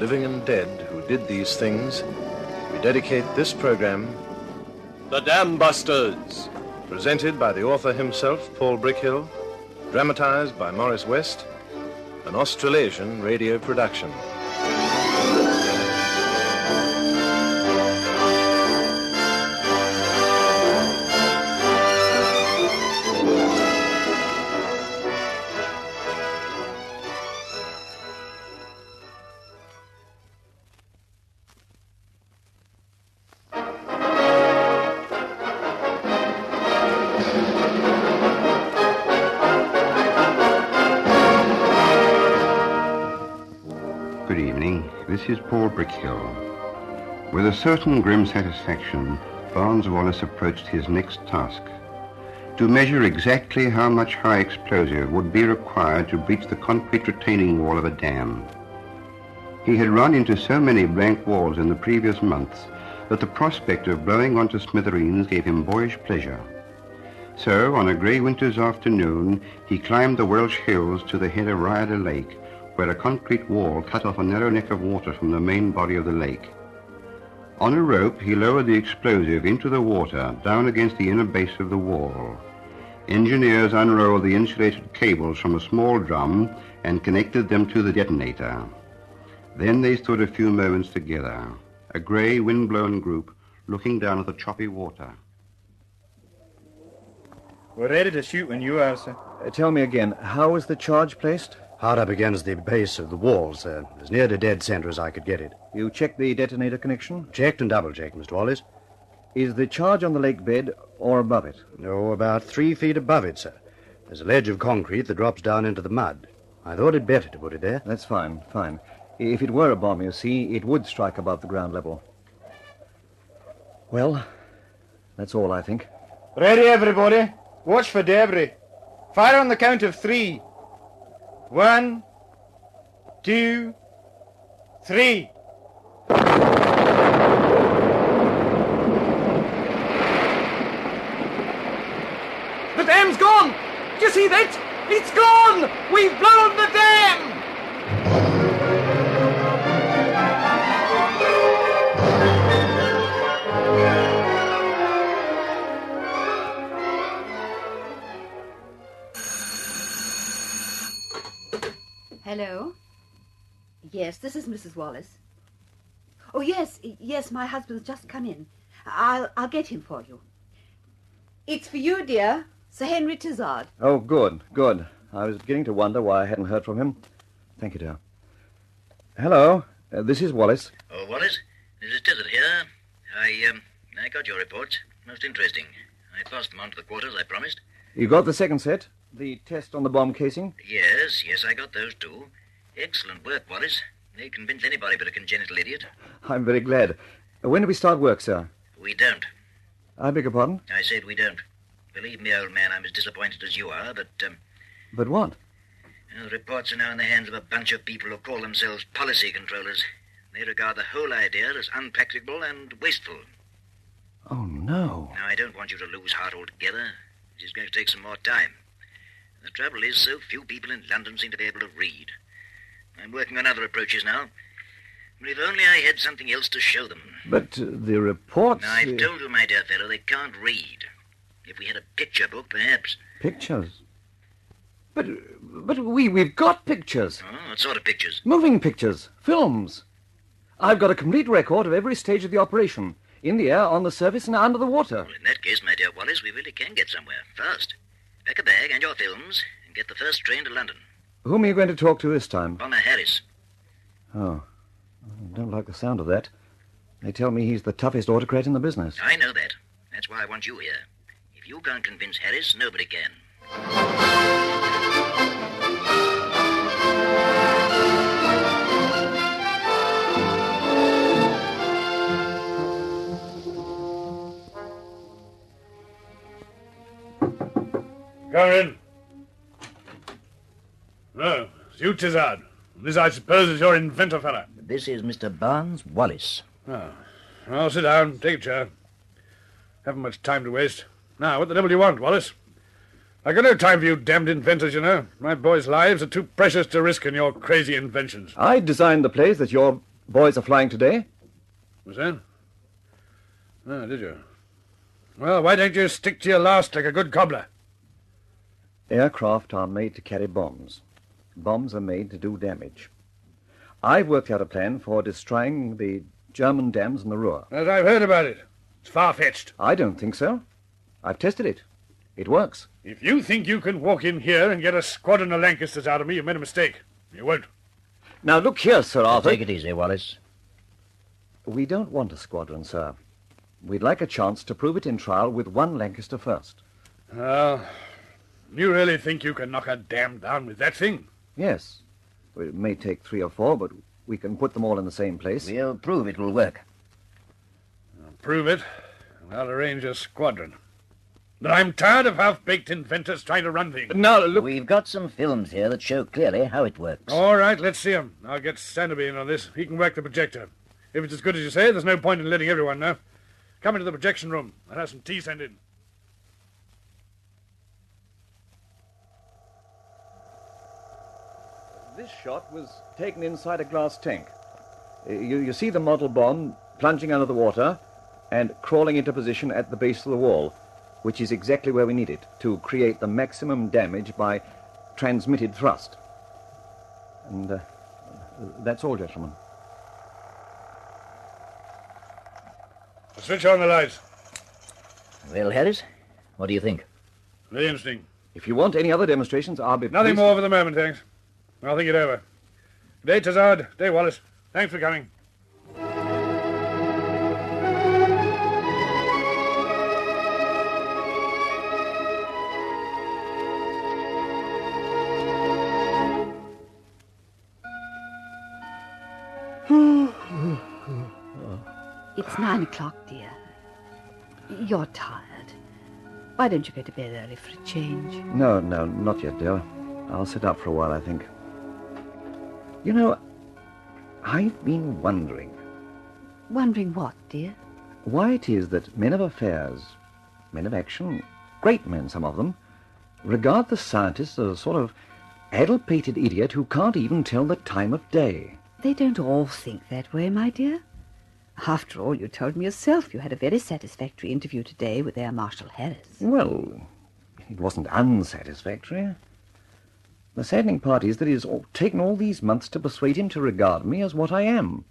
living and dead, who did these things, we dedicate this program, The Dambusters, presented by the author himself, Paul Brickhill, dramatized by Morris West, an Australasian radio production. Good evening. This is Paul Brickhill. With a certain grim satisfaction, Barnes Wallace approached his next task: to measure exactly how much high explosive would be required to breach the concrete retaining wall of a dam. He had run into so many blank walls in the previous months that the prospect of blowing onto smithereens gave him boyish pleasure. So, on a grey winter's afternoon, he climbed the Welsh hills to the head of Ryder Lake, where a concrete wall cut off a narrow neck of water from the main body of the lake. On a rope, he lowered the explosive into the water, down against the inner base of the wall. Engineers unrolled the insulated cables from a small drum and connected them to the detonator. Then they stood a few moments together, a grey, wind-blown group, looking down at the choppy water. We're ready to shoot when you are, sir. Tell me again, how was the charge placed? Hard up against the base of the wall, sir. As near to dead center as I could get it. You checked the detonator connection? Checked and double-checked, Mr. Wallace. Is the charge on the lake bed or above it? No, about 3 feet above it, sir. There's a ledge of concrete that drops down into the mud. I thought it better to put it there. That's fine, fine. If it were a bomb, you see, it would strike above the ground level. Well, that's all, I think. Ready, everybody. Watch for debris. Fire on the count of 3. 1, 2, 3. The dam's gone! Do you see that? It's gone! We've blown the dam! Hello? Yes, this is Mrs. Wallace. Oh, yes, my husband's just come in. I'll get him for you. It's for you, dear. Sir Henry Tizard. Oh, good, good. I was beginning to wonder why I hadn't heard from him. Thank you, dear. Hello, this is Wallace. Oh, Wallace, this is Tizard here. I got your reports. Most interesting. I passed them on to the quarters, I promised. You got the second set? The test on the bomb casing? Yes, I got those too. Excellent work, Wallace. They convince anybody but a congenital idiot. I'm very glad. When do we start work, sir? We don't. I beg your pardon? I said we don't. Believe me, old man, I'm as disappointed as you are, but... But what? The reports are now in the hands of a bunch of people who call themselves policy controllers. They regard the whole idea as unpracticable and wasteful. Oh, no. Now, I don't want you to lose heart altogether. This is going to take some more time. The trouble is, so few people in London seem to be able to read. I'm working on other approaches now. But if only I had something else to show them. But the reports... Now, I've told you, my dear fellow, they can't read. If we had a picture book, perhaps. Pictures? But we've got pictures. Oh, what sort of pictures? Moving pictures. Films. I've got a complete record of every stage of the operation. In the air, on the surface, and under the water. Well, in that case, my dear Wallace, we really can get somewhere. Fast. Pack a bag and your films and get the first train to London. Whom are you going to talk to this time? Bomber Harris. Oh, I don't like the sound of that. They tell me he's the toughest autocrat in the business. I know that. That's why I want you here. If you can't convince Harris, nobody can. Come in. Oh, it's you, Tizard. This, I suppose, is your inventor fella. This is Mr. Barnes Wallace. Oh. Well, sit down. Take a chair. Haven't much time to waste. Now, what the devil do you want, Wallace? I got no time for you damned inventors, you know. My boys' lives are too precious to risk in your crazy inventions. I designed the plays that you're boys are flying today. Was that? Oh, did you? Well, why don't you stick to your last like a good cobbler? Aircraft are made to carry bombs. Bombs are made to do damage. I've worked out a plan for destroying the German dams in the Ruhr. As I've heard about it. It's far-fetched. I don't think so. I've tested it. It works. If you think you can walk in here and get a squadron of Lancasters out of me, you've made a mistake. You won't. Now, look here, Sir Arthur. Take it easy, Wallace. We don't want a squadron, sir. We'd like a chance to prove it in trial with one Lancaster first. Well, you really think you can knock a dam down with that thing? Yes. Well, it may take 3 or 4, but we can put them all in the same place. We'll prove it will work. I'll prove it, and I'll arrange a squadron. But I'm tired of half-baked inventors trying to run things. Now, look... We've got some films here that show clearly how it works. All right, let's see 'em. I'll get Sanderby in on this. He can work the projector. If it's as good as you say, there's no point in letting everyone know. Come into the projection room. I'll have some tea sent in. This shot was taken inside a glass tank. You see the model bomb plunging under the water and crawling into position at the base of the wall, which is exactly where we need it, to create the maximum damage by transmitted thrust. And that's all, gentlemen. Switch on the lights. Well, Harris, what do you think? Very interesting. If you want any other demonstrations, I'll be... Nothing more for the moment, thanks. I'll think it over. Good day, Tazard. Good day, Wallace. Thanks for coming. It's 9 o'clock, dear. You're tired. Why don't you go to bed early for a change? No, not yet, dear. I'll sit up for a while, I think. You know, I've been wondering... Wondering what, dear? Why it is that men of affairs, men of action, great men, some of them, regard the scientist as a sort of addle-pated idiot who can't even tell the time of day. They don't all think that way, my dear. After all, you told me yourself you had a very satisfactory interview today with Air Marshal Harris. Well, it wasn't unsatisfactory. The saddening part is that it has taken all these months to persuade him to regard me as what I am,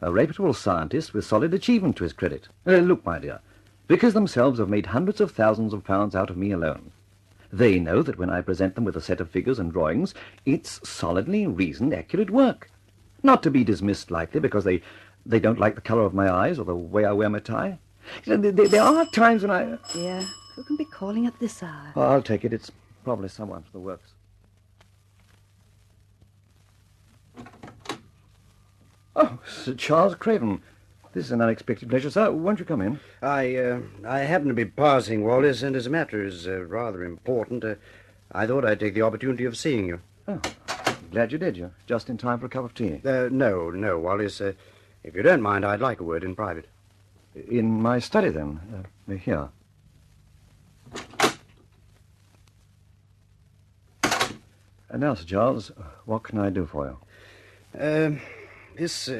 a reputable scientist with solid achievement to his credit. Look, my dear, Vickers themselves have made hundreds of thousands of pounds out of me alone. They know that when I present them with a set of figures and drawings, it's solidly reasoned, accurate work. Not to be dismissed lightly because they don't like the colour of my eyes or the way I wear my tie. There are times when I... Dear, who can be calling at this hour? Oh, I'll take it. It's probably someone for the works. Oh, Sir Charles Craven. This is an unexpected pleasure, sir. Won't you come in? I happen to be passing, Wallace, and as a matter is rather important, I thought I'd take the opportunity of seeing you. Oh, glad you did. You're just in time for a cup of tea. No, Wallace. If you don't mind, I'd like a word in private. In my study, then. Here. And now, Sir Charles, what can I do for you? This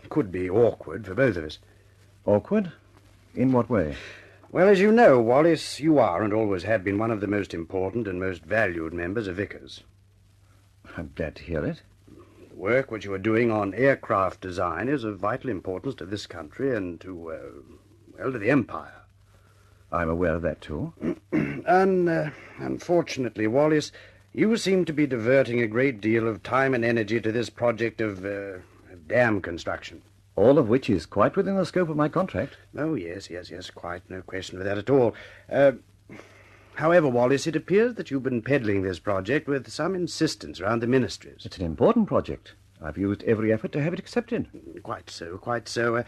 could be awkward for both of us. Awkward? In what way? Well, as you know, Wallace, you are and always have been one of the most important and most valued members of Vickers. I'm glad to hear it. The work which you are doing on aircraft design is of vital importance to this country and to the Empire. I'm aware of that, too. Unfortunately, Wallace, you seem to be diverting a great deal of time and energy to this project of dam construction. All of which is quite within the scope of my contract. Oh, yes, quite. No question of that at all. However, Wallace, it appears that you've been peddling this project with some insistence around the ministries. It's an important project. I've used every effort to have it accepted. Quite so.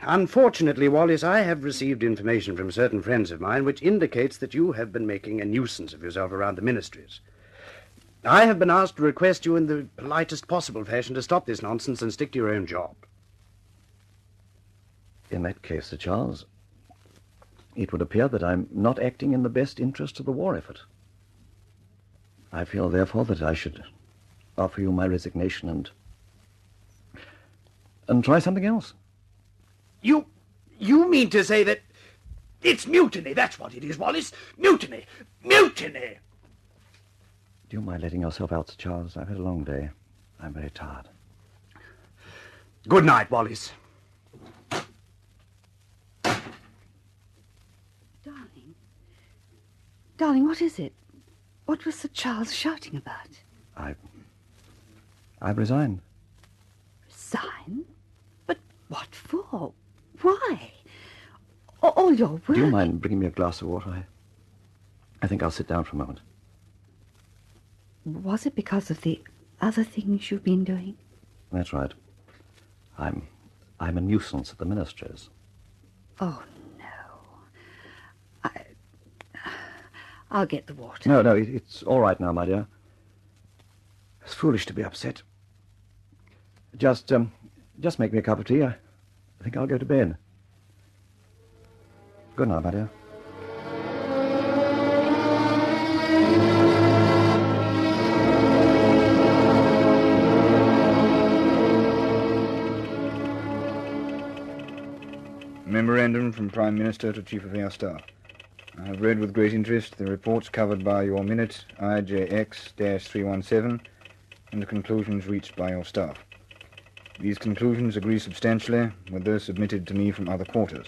Unfortunately, Wallace, I have received information from certain friends of mine which indicates that you have been making a nuisance of yourself around the ministries. I have been asked to request you in the politest possible fashion to stop this nonsense and stick to your own job. In that case, Sir Charles, it would appear that I'm not acting in the best interest of the war effort. I feel, therefore, that I should offer you my resignation and and try something else. You mean to say that it's mutiny? That's what it is, Wallace. Mutiny! Mutiny! Do you mind letting yourself out, Sir Charles? I've had a long day. I'm very tired. Good night, Wallace. Darling, what is it? What was Sir Charles shouting about? I've resigned. Resign? But what for? Why? All your work... Do you mind bringing me a glass of water? I think I'll sit down for a moment. Was it because of the other things you've been doing? That's right. I'm a nuisance at the ministry's. Oh, no. I'll get the water. No, it's all right now, my dear. It's foolish to be upset. Just make me a cup of tea. I think I'll go to bed. Good night, my dear. Memorandum from Prime Minister to Chief of Air Staff. I have read with great interest the reports covered by your minute IJX-317 and the conclusions reached by your staff. These conclusions agree substantially with those submitted to me from other quarters.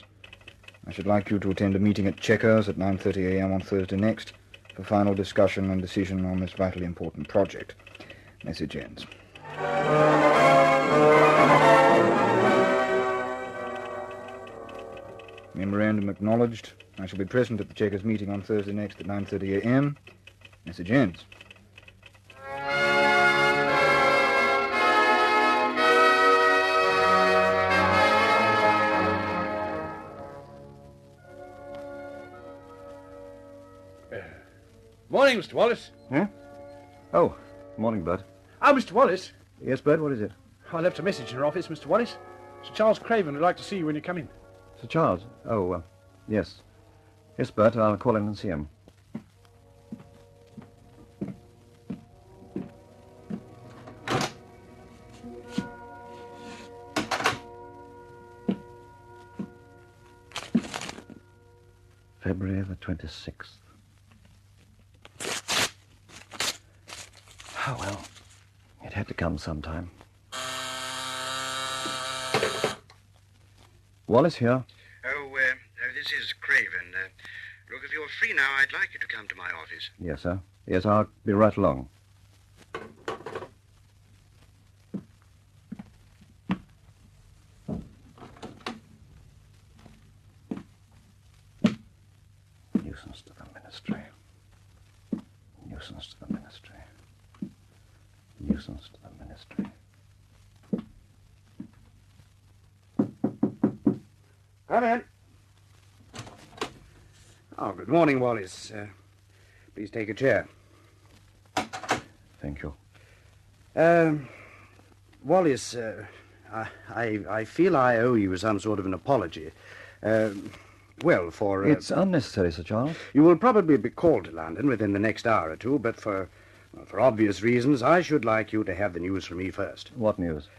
I should like you to attend a meeting at Chequers at 9:30 a.m. on Thursday next for final discussion and decision on this vitally important project. Message ends. Memorandum acknowledged. I shall be present at the Chequers meeting on Thursday next at 9:30 a.m. Message ends. Morning, Mr. Wallace. Huh? Oh, morning, Bud. Oh, Mr. Wallace. Yes, Bud, what is it? I left a message in your office, Mr. Wallace. Sir Charles Craven would like to see you when you come in. Sir Charles? Oh, yes. Yes, Bert, I'll call in and see him. February the 26th. Oh, well, it had to come sometime. Wallace here. This is Craven. Look, if you're free now, I'd like you to come to my office. Yes, sir. Yes, I'll be right along. Nuisance to the ministry. Nuisance to the ministry. Nuisance to the ministry. Come in. Oh, good morning, Wallace. Please take a chair. Thank you. Wallace, I feel I owe you some sort of an apology. For... It's unnecessary, Sir Charles. You will probably be called to London within the next hour or two, but for obvious reasons, I should like you to have the news from me first. What news?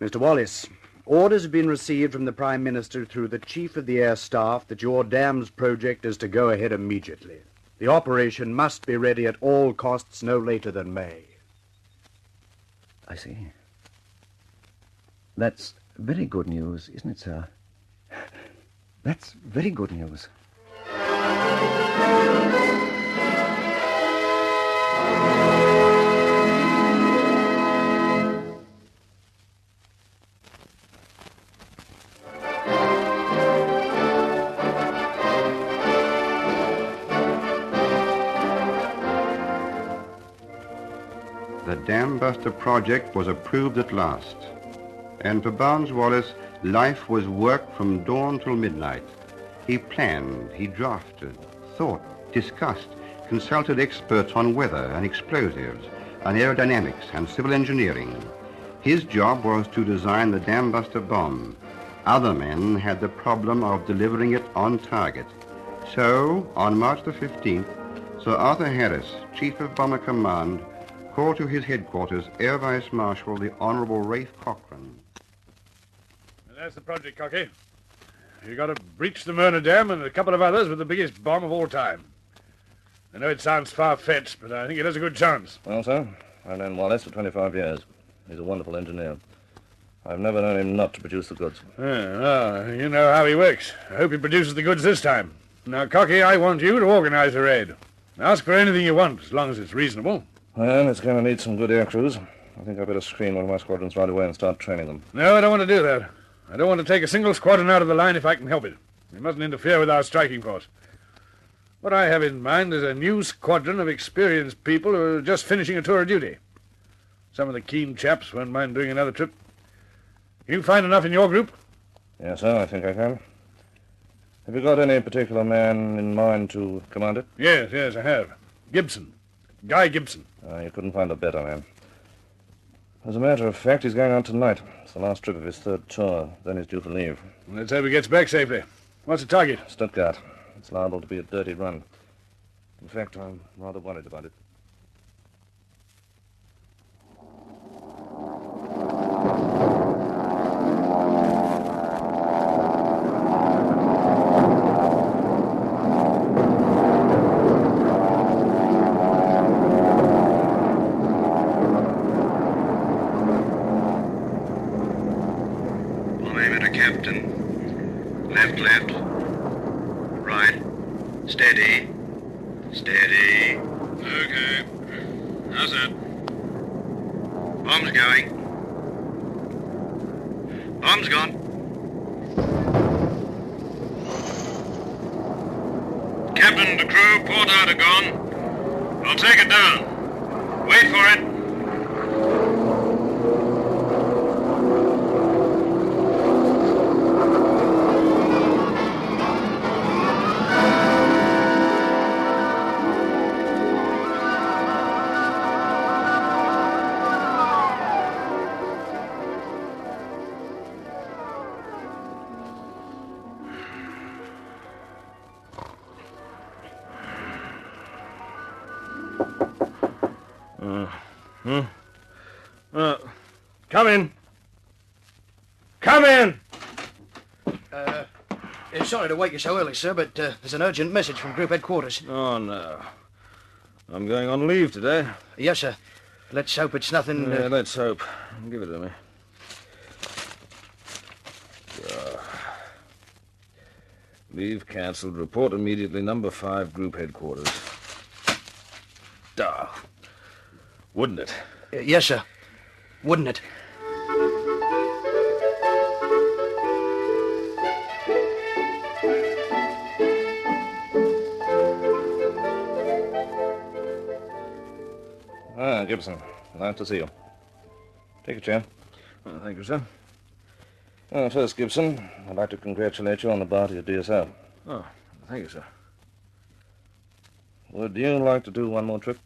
Mr. Wallace, orders have been received from the Prime Minister through the Chief of the Air Staff that your dams project is to go ahead immediately. The operation must be ready at all costs no later than May. I see. That's very good news, isn't it, sir? That's very good news. The Dambuster project was approved at last. And for Barnes Wallace, life was work from dawn till midnight. He planned, he drafted, thought, discussed, consulted experts on weather and explosives, on aerodynamics and civil engineering. His job was to design the Dambuster bomb. Other men had the problem of delivering it on target. So, on March the 15th, Sir Arthur Harris, Chief of Bomber Command, called to his headquarters Air Vice Marshal the Honorable Rafe Cochrane. That's the project, Cocky. You got to breach the Myrna Dam and a couple of others with the biggest bomb of all time. I know it sounds far-fetched, but I think it has a good chance. Well, sir, I've known Wallace for 25 years. He's a wonderful engineer. I've never known him not to produce the goods. Well, you know how he works. I hope he produces the goods this time. Now, Cocky, I want you to organize a raid. Ask for anything you want, as long as it's reasonable. Well, it's going to need some good air crews. I think I'd better screen one of my squadrons right away and start training them. No, I don't want to do that. I don't want to take a single squadron out of the line if I can help it. They mustn't interfere with our striking force. What I have in mind is a new squadron of experienced people who are just finishing a tour of duty. Some of the keen chaps won't mind doing another trip. You find enough in your group? Yes, sir, I think I can. Have you got any particular man in mind to command it? Yes, I have. Gibson. Guy Gibson. You couldn't find a better man. As a matter of fact, he's going out tonight. It's the last trip of his third tour. Then he's due to leave. Let's hope he gets back safely. What's the target? Stuttgart. It's liable to be a dirty run. In fact, I'm rather worried about it. Steady. Steady. Okay. How's that? Bomb's going. Bomb's gone. Captain, the crew, port out are gone. I'll take it down. Wait for it. Come in. Come in! Sorry to wake you so early, sir, but there's an urgent message from group headquarters. Oh, no. I'm going on leave today. Yes, sir. Let's hope it's nothing... Let's hope. Give it to me. Leave cancelled. Report immediately. Number 5, group headquarters. Duh. Wouldn't it? Yes, sir. Wouldn't it? Gibson. Nice to see you. Take a chair. Thank you, sir. First, Gibson, I'd like to congratulate you on the bounty of DSL. Oh, thank you, sir. Would you like to do one more trip?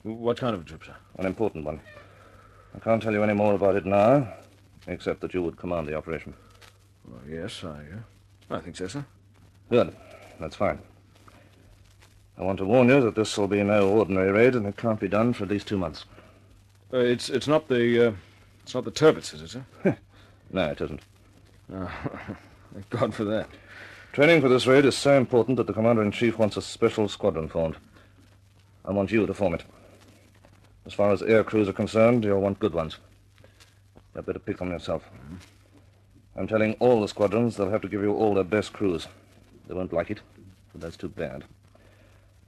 What kind of a trip, sir? An important one. I can't tell you any more about it now, except that you would command the operation. Well, yes, I think so, sir. Good. That's fine. I want to warn you that this will be no ordinary raid, and it can't be done for at least 2 months. It's not the turbits, is it, sir? No, it isn't. Oh, thank God for that. Training for this raid is so important that the Commander-in-Chief wants a special squadron formed. I want you to form it. As far as air crews are concerned, you'll want good ones. You'd better pick them yourself. Mm-hmm. I'm telling all the squadrons they'll have to give you all their best crews. They won't like it, but that's too bad.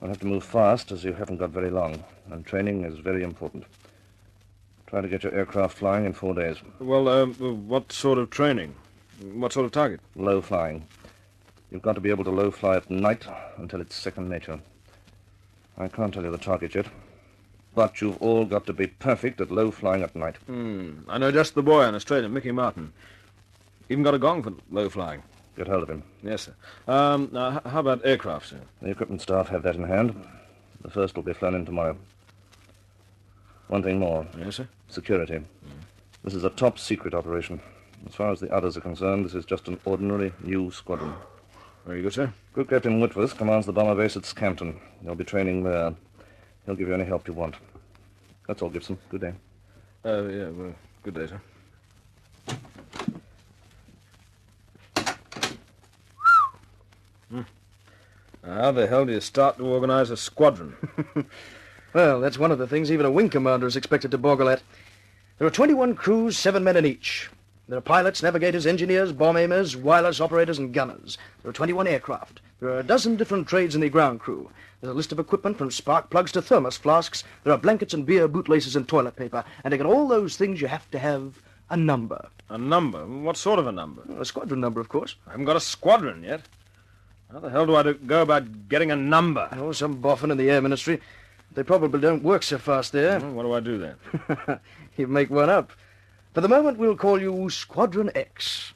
I'll have to move fast, as you haven't got very long, and training is very important. Try to get your aircraft flying in 4 days. Well, what sort of training? What sort of target? Low flying. You've got to be able to low fly at night until it's second nature. I can't tell you the target yet, but you've all got to be perfect at low flying at night. I know just the boy in Australia, Mickey Martin. Even got a gong for low flying. Get hold of him. Yes, sir. Now, how about aircraft, sir? The equipment staff have that in hand. The first will be flown in tomorrow. One thing more. Yes, sir? Security. This is a top-secret operation. As far as the others are concerned, this is just an ordinary new squadron. Very good, sir. Group Captain Whitworth commands the bomber base at Scampton. You'll be training there. He'll give you any help you want. That's all, Gibson. Good day. Well, good day, sir. How the hell do you start to organize a squadron? Well, that's one of the things even a wing commander is expected to boggle at. There are 21 crews, 7 men in each. There are pilots, navigators, engineers, bomb aimers, wireless operators, and gunners. There are 21 aircraft. There are a dozen different trades in the ground crew. There's a list of equipment from spark plugs to thermos flasks. There are blankets and beer, bootlaces and toilet paper. And to get all those things, you have to have a number. A number? What sort of a number? A squadron number, of course. I haven't got a squadron yet. How the hell do I go about getting a number? Oh, some boffin in the Air Ministry. They probably don't work so fast there. Well, what do I do then? You make one up. For the moment, we'll call you Squadron X.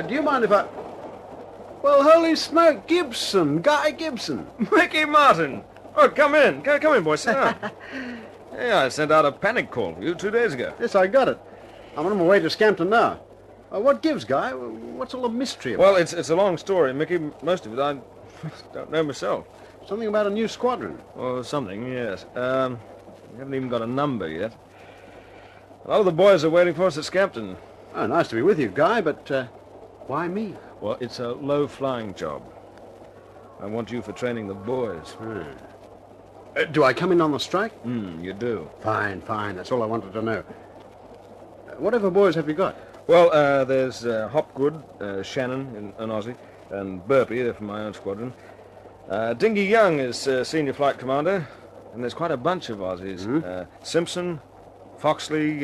Do you mind if I... Well, holy smoke, Gibson, Guy Gibson. Mickey Martin! Oh, come in. Come in, boy. Sit down. Hey, I sent out a panic call for you 2 days ago. Yes, I got it. I'm on my way to Scampton now. What gives, Guy? What's all the mystery about? Well, it's a long story, Mickey. Most of it I don't know myself. Something about a new squadron. Oh, something, yes. We haven't even got a number yet. A lot of the boys are waiting for us at Scampton. Oh, nice to be with you, Guy, but why me? Well, it's a low-flying job. I want you for training the boys. Do I come in on the strike? You do. Fine. That's all I wanted to know. Whatever boys have you got? Well, there's Hopgood, Shannon, an Aussie, and Burpee, they're from my own squadron. Dingy Young is senior flight commander, and there's quite a bunch of Aussies. Simpson, Foxley,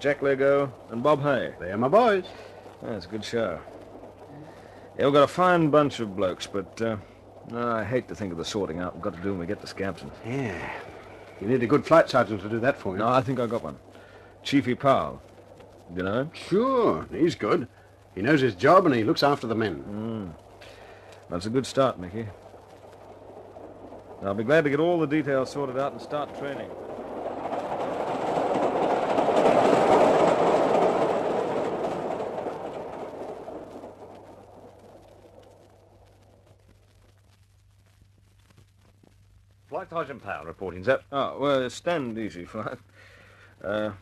Jack Lego, and Bob Hay. They're my boys. That's a good show. Yeah, we've got a fine bunch of blokes, but I hate to think of the sorting out we've got to do when we get to Scampton. Yeah. You need a good flight sergeant to do that for you. No, I think I got one. Chiefy Powell. You know him? Sure, he's good. He knows his job and he looks after the men. That's a good start, Mickey. I'll be glad to get all the details sorted out and start training. Flight Sergeant Powell reporting, sir. Oh, well, stand easy, Flight.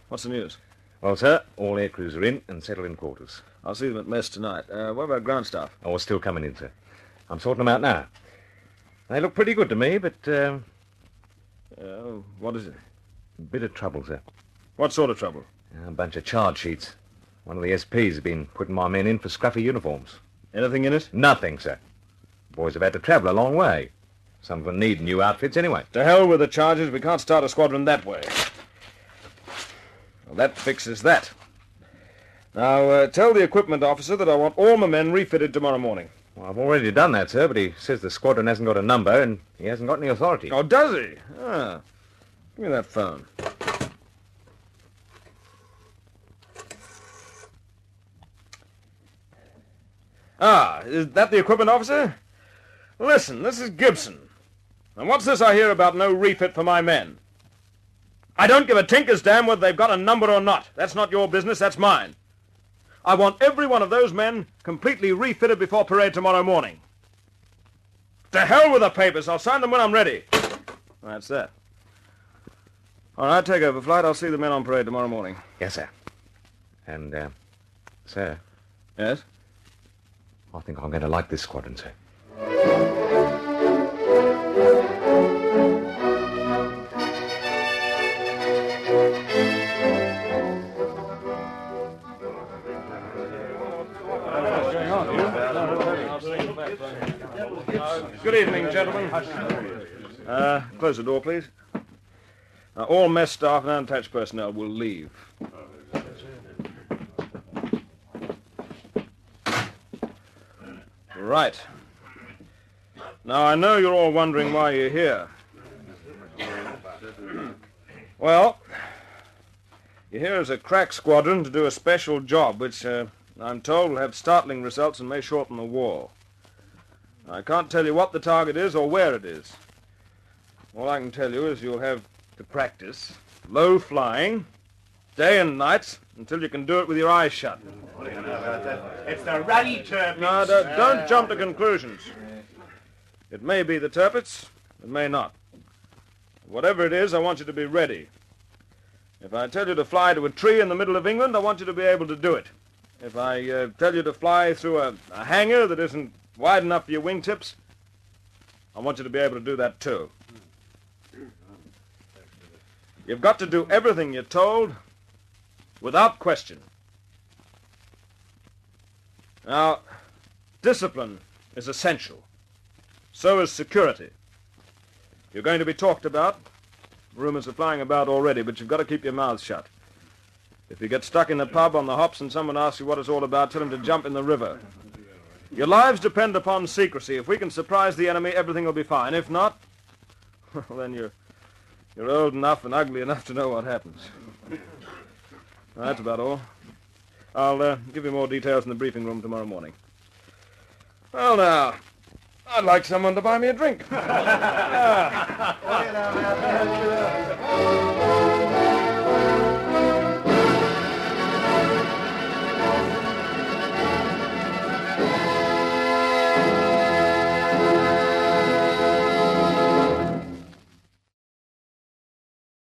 What's the news? Well, sir, all air crews are in and settled in quarters. I'll see them at mess tonight. What about ground staff? Oh, still coming in, sir. I'm sorting them out now. They look pretty good to me, but, what is it? a bit of trouble, sir. What sort of trouble? A bunch of charge sheets. One of the SPs has been putting my men in for scruffy uniforms. Anything in it? Nothing, sir. Boys have had to travel a long way. Some of them need new outfits anyway. To hell with the charges. We can't start a squadron that way. Well, that fixes that. Now, tell the equipment officer that I want all my men refitted tomorrow morning. Well, I've already done that, sir, but he says the squadron hasn't got a number and he hasn't got any authority. Oh, does he? Ah. Give me that phone. Ah, is that the equipment officer? Listen, this is Gibson. And what's this I hear about no refit for my men? I don't give a tinker's damn whether they've got a number or not. That's not your business, that's mine. I want every one of those men completely refitted before parade tomorrow morning. To hell with the papers. I'll sign them when I'm ready. That's that. All right, take over, Flight. I'll see the men on parade tomorrow morning. Yes, sir. And, sir. Yes? I think I'm going to like this squadron, sir. Good evening, gentlemen. Close the door, please. All mess staff and unattached personnel will leave. Right. Now, I know you're all wondering why you're here. Well, you're here as a crack squadron to do a special job, which I'm told will have startling results and may shorten the war. I can't tell you what the target is or where it is. All I can tell you is you'll have to practice low flying, day and night, until you can do it with your eyes shut. It's the ruddy turpits. No, don't jump to conclusions. It may be the turpits, it may not. Whatever it is, I want you to be ready. If I tell you to fly to a tree in the middle of England, I want you to be able to do it. If I tell you to fly through a hangar that isn't wide enough for your wingtips, I want you to be able to do that too. You've got to do everything you're told without question. Now, discipline is essential. So is security. You're going to be talked about. Rumors are flying about already, but you've got to keep your mouths shut. If you get stuck in the pub on the hops and someone asks you what it's all about, tell him to jump in the river. Your lives depend upon secrecy. If we can surprise the enemy, everything will be fine. If not, well, then you're old enough and ugly enough to know what happens. That's about all. I'll give you more details in the briefing room tomorrow morning. Well, now, I'd like someone to buy me a drink.